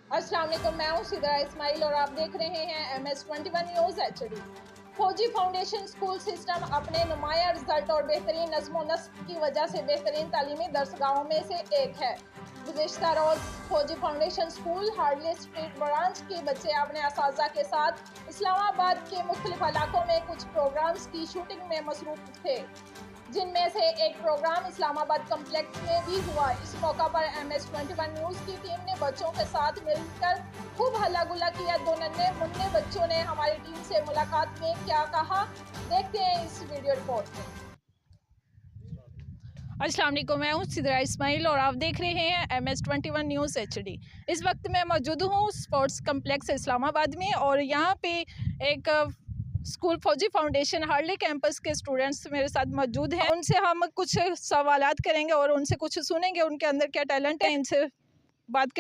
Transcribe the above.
अस्सलाम वालेकुम, मैं हूँ सिद्रा इस्माइल और आप देख रहे हैं MS21 न्यूज़ HD। फौजी फाउंडेशन स्कूल सिस्टम अपने नुमाया रिजल्ट और बेहतरीन नज़्म व नस्ब की वजह से बेहतरीन तालीमी दरसगाहों में से एक है। गुज़िश्ता रोज़ फौजी foundation school hardly street branch के बच्चे अपने असातिज़ा के साथ इस्लामाबाद के मुख्तलिफ इलाकों में कुछ प्रोग्राम्स की शूटिंग में मसरूफ थे, जिनमें से एक प्रोग्राम इस्लामाबाद कम्प्लेक्स में भी हुआ। इस मौका पर MS21 न्यूज़ की टीम ने बच्चों के साथ मिलकर खूब हल्ला गुल्ला किया। दो नन्हे मुन्ने बच्चों ने हमारी टीम से मुलाकात में क्या कहा, देखते हैं इस वीडियो रिपोर्ट में। अस्सलाम वालेकुम, मैं हूँ सिद्रा इस्माइल और आप देख रहे हैं MS21 न्यूज़ HD। इस वक्त मैं मौजूद हूँ स्पोर्ट्स कम्प्लेक्स इस्लामाबाद में और यहाँ पे एक स्कूल फौजी फाउंडेशन हार्डली कैंपस के स्टूडेंट्स मेरे साथ मौजूद हैं। उनसे हम कुछ सवालात करेंगे और उनसे कुछ सुनेंगे, उनके अंदर क्या टैलेंट है, इनसे बात करें।